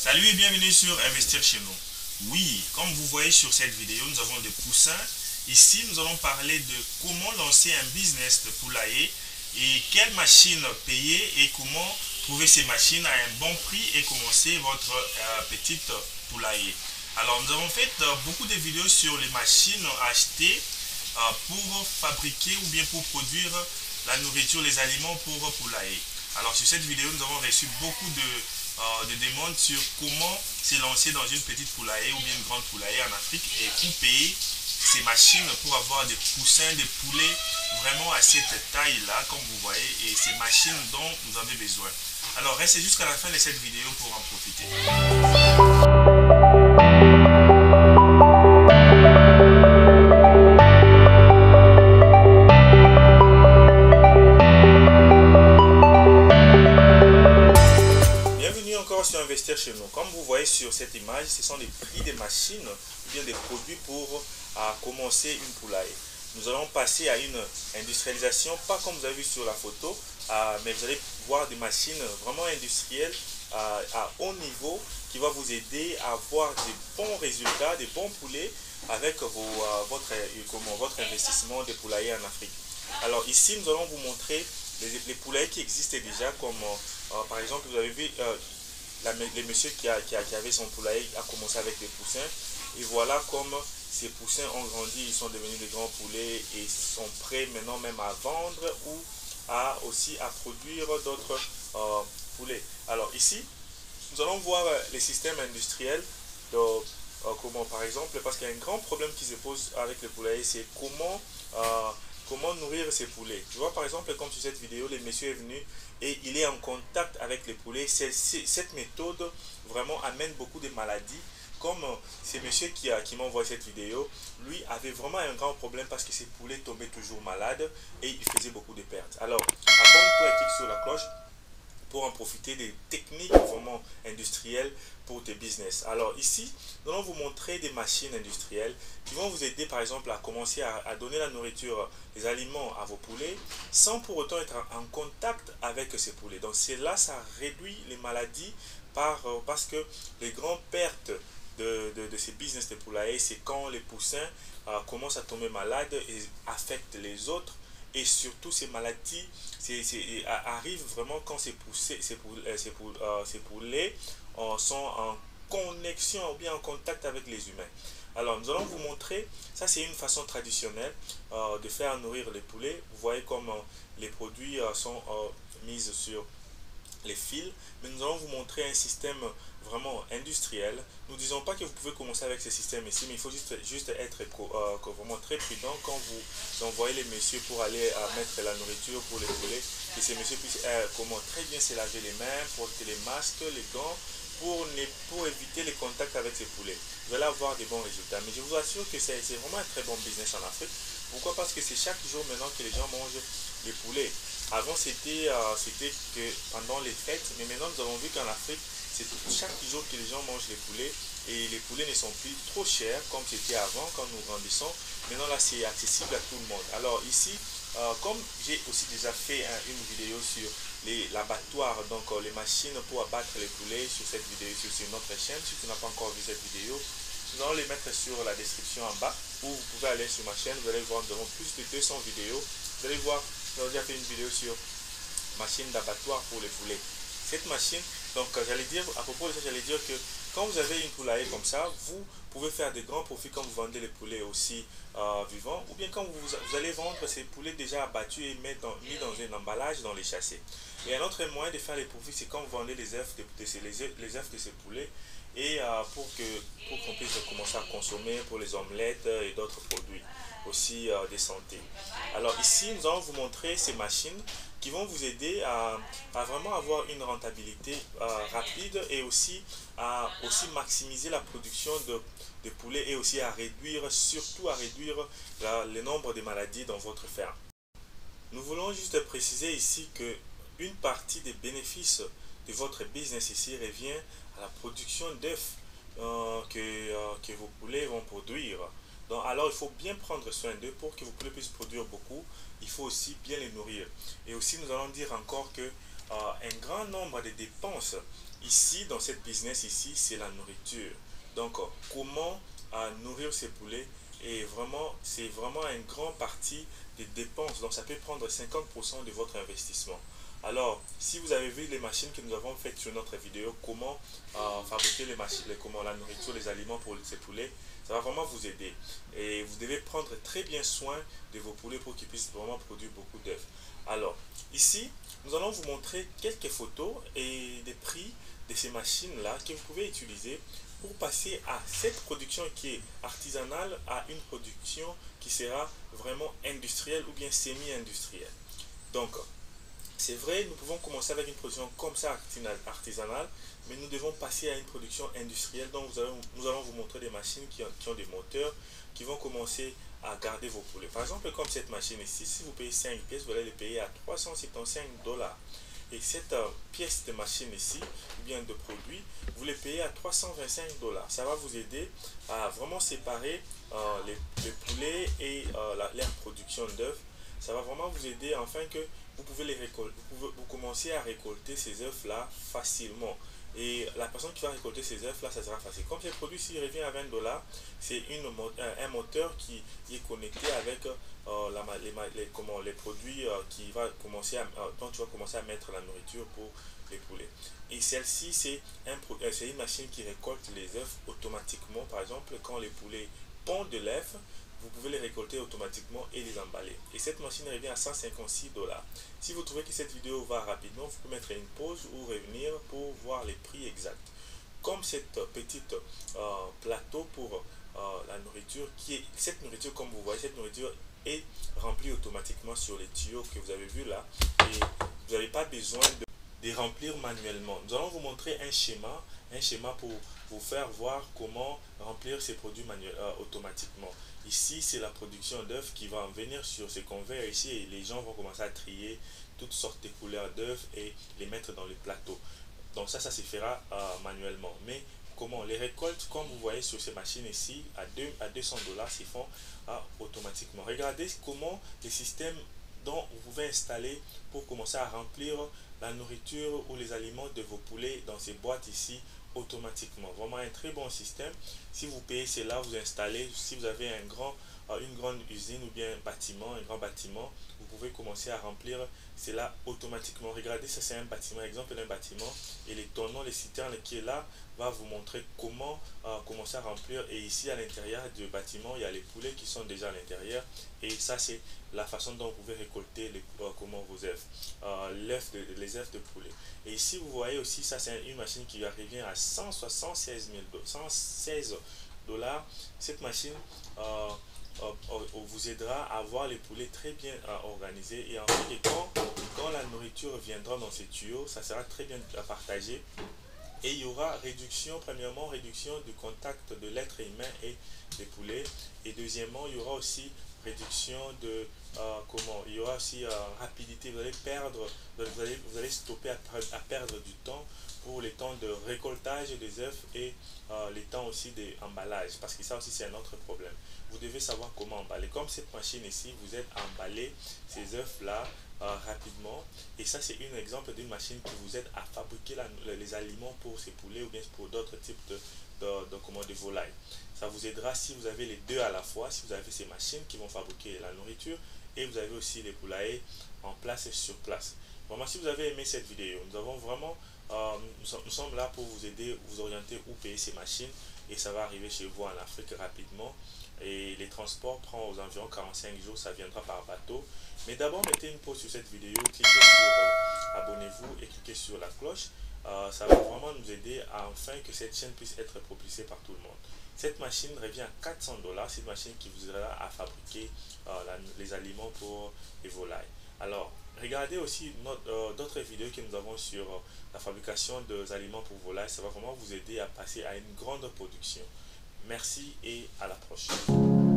Salut et bienvenue sur Investir chez nous. Oui, comme vous voyez sur cette vidéo, nous avons des poussins. Ici, nous allons parler de comment lancer un business de poulailler et quelles machines payer et comment trouver ces machines à un bon prix et commencer votre petite poulailler. Alors, nous avons fait beaucoup de vidéos sur les machines achetées pour fabriquer ou bien pour produire la nourriture, les aliments pour poulailler. Alors, sur cette vidéo, nous avons reçu beaucoup de demandes sur comment se lancer dans une petite poulailler ou bien une grande poulailler en Afrique et où payer ces machines pour avoir des poussins, des poulets vraiment à cette taille-là, comme vous voyez, et ces machines dont vous avez besoin. Alors, restez jusqu'à la fin de cette vidéo pour en profiter. Sur Investir chez nous. Comme vous voyez sur cette image, ce sont les prix des machines ou bien des produits pour commencer une poulaille. Nous allons passer à une industrialisation, pas comme vous avez vu sur la photo, mais vous allez voir des machines vraiment industrielles à haut niveau qui va vous aider à avoir des bons résultats, des bons poulets avec votre investissement de poulailler en Afrique. Alors ici, nous allons vous montrer les poulaillers qui existent déjà, comme par exemple, vous avez vu les messieurs qui avait son poulailler a commencé avec des poussins et voilà comme ces poussins ont grandi, ils sont devenus des grands poulets et sont prêts maintenant même à vendre ou aussi à produire d'autres poulets. Alors ici, nous allons voir les systèmes industriels de comment par exemple, parce qu'il y a un grand problème qui se pose avec les poulaillers, c'est comment nourrir ces poulets. Tu vois, par exemple, comme sur cette vidéo, le monsieur est venu et il est en contact avec les poulets. Cette méthode vraiment amène beaucoup de maladies. Comme ce monsieur qui m'a envoyé cette vidéo, lui avait vraiment un grand problème parce que ses poulets tombaient toujours malades et il faisait beaucoup de pertes. Alors, abonne-toi et clique sur la cloche pour en profiter des techniques vraiment industrielles pour tes business. Alors ici, nous allons vous montrer des machines industrielles qui vont vous aider par exemple à commencer à donner la nourriture, les aliments à vos poulets sans pour autant être en contact avec ces poulets. Donc c'est là, ça réduit les maladies parce que les grandes pertes de ces business de poulailler, c'est quand les poussins commencent à tomber malades et affectent les autres. Et surtout, ces maladies arrivent vraiment quand ces poulets sont en connexion ou bien en contact avec les humains. Alors, nous allons vous montrer, ça c'est une façon traditionnelle de faire nourrir les poulets. Vous voyez comme les produits sont mis sur les fils, mais nous allons vous montrer un système vraiment industriel. Nous ne disons pas que vous pouvez commencer avec ce système ici, mais il faut juste être vraiment très prudent quand vous envoyez les messieurs pour aller mettre la nourriture pour les poulets, que ces messieurs puissent très bien se laver les mains, porter les masques, les gants, pour éviter les contacts avec ces poulets. Vous allez avoir des bons résultats. Mais je vous assure que c'est vraiment un très bon business en Afrique. Pourquoi? Parce que c'est chaque jour maintenant que les gens mangent les poulets. Avant, c'était que pendant les fêtes, mais maintenant, nous avons vu qu'en Afrique, c'est chaque jour que les gens mangent les poulets et les poulets ne sont plus trop chers comme c'était avant quand nous grandissons. Maintenant, là, c'est accessible à tout le monde. Alors ici, comme j'ai aussi déjà fait une vidéo sur l'abattoir, donc les machines pour abattre les poulets sur cette vidéo, sur notre chaîne, si tu n'as pas encore vu cette vidéo, nous allons les mettre sur la description en bas où vous pouvez aller sur ma chaîne, vous allez voir, nous avons plus de 200 vidéos. Vous allez voir, nous avons déjà fait une vidéo sur machine d'abattoir pour les poulets. Cette machine, donc j'allais dire, à propos de ça, j'allais dire que quand vous avez une poulailler comme ça, vous pouvez faire des grands profits quand vous vendez les poulets aussi vivants, ou bien quand vous allez vendre ces poulets déjà abattus et mis dans un emballage dans les châssis. Et un autre moyen de faire les profits, c'est quand vous vendez les œufs de ces poulets et pour qu'on puisse commencer à consommer pour les omelettes et d'autres produits aussi de santé. Alors ici, nous allons vous montrer ces machines qui vont vous aider à vraiment avoir une rentabilité rapide et aussi à maximiser la production de poulets et aussi surtout à réduire le nombre de maladies dans votre ferme. Nous voulons juste préciser ici que une partie des bénéfices de votre business ici revient à la production d'œufs que vos poulets vont produire. Donc, alors il faut bien prendre soin d'eux pour que vos poulets puissent produire beaucoup. Il faut aussi bien les nourrir. Et aussi nous allons dire encore que un grand nombre de dépenses Ici, dans cette business ici, c'est la nourriture. Donc, comment nourrir ces poulets et vraiment, c'est vraiment une grande partie des dépenses. Donc, ça peut prendre 50% de votre investissement. Alors, si vous avez vu les machines que nous avons faites sur notre vidéo, comment fabriquer les machines, comment la nourriture, les aliments pour ces poulets, ça va vraiment vous aider. Et vous devez prendre très bien soin de vos poulets pour qu'ils puissent vraiment produire beaucoup d'œufs. Alors, ici, nous allons vous montrer quelques photos et des prix de ces machines-là que vous pouvez utiliser pour passer à cette production qui est artisanale à une production qui sera vraiment industrielle ou bien semi-industrielle. Donc, c'est vrai, nous pouvons commencer avec une production comme ça artisanale, mais nous devons passer à une production industrielle. Donc, nous allons vous montrer des machines qui ont des moteurs qui vont commencer à garder vos poulets. Par exemple, comme cette machine ici, si vous payez 5 pièces, vous allez les payer à 375 $. Et cette pièce de machine ici, ou bien de produit, vous les payez à 325 $. Ça va vous aider à vraiment séparer les poulets et leur production d'œufs. Ça va vraiment vous aider afin que vous pouvez les récolter, vous commencez à récolter ces œufs là facilement. Et la personne qui va récolter ces œufs là, ça sera facile. Comme ces produits s'il revient à 20 $, c'est un moteur qui est connecté avec les produits dont tu vas commencer à mettre la nourriture pour les poulets. Et celle-ci, c'est une machine qui récolte les œufs automatiquement. Par exemple, quand les poulets pondent de l'œuf, vous pouvez les récolter automatiquement et les emballer. Et cette machine revient à 156 $. Si vous trouvez que cette vidéo va rapidement, vous pouvez mettre une pause ou revenir pour voir les prix exacts. Comme cette petite plateau pour la nourriture, cette nourriture, comme vous voyez, cette nourriture est remplie automatiquement sur les tuyaux que vous avez vus là. Et vous n'avez pas besoin de remplir manuellement. Nous allons vous montrer un schéma pour vous faire voir comment remplir ces produits automatiquement. Ici, c'est la production d'œufs qui va venir sur ces conveyeurs ici et les gens vont commencer à trier toutes sortes de couleurs d'œufs et les mettre dans les plateaux. Donc ça se fera manuellement. Mais comment les récoltes, comme vous voyez sur ces machines ici, à 200 $, s'y font automatiquement. Regardez comment les systèmes dont vous pouvez installer pour commencer à remplir la nourriture ou les aliments de vos poulets dans ces boîtes ici automatiquement. Vraiment un très bon système. Si vous payez cela, vous installez, si vous avez une grande usine ou bien un grand bâtiment, vous pouvez commencer à remplir cela automatiquement. Regardez, ça c'est un bâtiment, exemple d'un bâtiment, et les tonneaux, les citernes qui est là va vous montrer comment commencer à remplir. Et ici à l'intérieur du bâtiment, il y a les poulets qui sont déjà à l'intérieur, et ça c'est la façon dont vous pouvez récolter vos œufs, les œufs de poulet. Et ici vous voyez aussi, ça c'est une machine qui revient à 116 $. Cette machine vous aidera à avoir les poulets très bien organisés, et en fait quand la nourriture viendra dans ces tuyaux, ça sera très bien partagé. Et il y aura premièrement, réduction du contact de l'être humain et des poulets. Et deuxièmement, il y aura aussi réduction de il y aura aussi rapidité. Vous allez stopper à perdre du temps pour les temps de récoltage des œufs et les temps aussi d'emballage, parce que ça aussi c'est un autre problème. Vous devez savoir comment emballer. Comme cette machine ici, vous êtes emballé ces œufs là rapidement, et ça c'est un exemple d'une machine qui vous aide à fabriquer les aliments pour ces poulets ou bien pour d'autres types de volailles. Ça vous aidera si vous avez les deux à la fois, si vous avez ces machines qui vont fabriquer la nourriture et vous avez aussi les poulaillers en place et sur place. Vraiment, si vous avez aimé cette vidéo, nous sommes là pour vous aider, vous orienter où payer ces machines, et ça va arriver chez vous en Afrique rapidement. Et les transports prennent aux environs 45 jours, ça viendra par bateau. Mais d'abord, mettez une pause sur cette vidéo, cliquez sur abonnez-vous et cliquez sur la cloche. Ça va vraiment nous aider afin que cette chaîne puisse être propulsée par tout le monde. Cette machine revient à 400 $. C'est une machine qui vous aidera à fabriquer les aliments pour les volailles. Alors, regardez aussi d'autres vidéos que nous avons sur la fabrication des aliments pour volailles. Ça va vraiment vous aider à passer à une grande production. Merci et à la prochaine.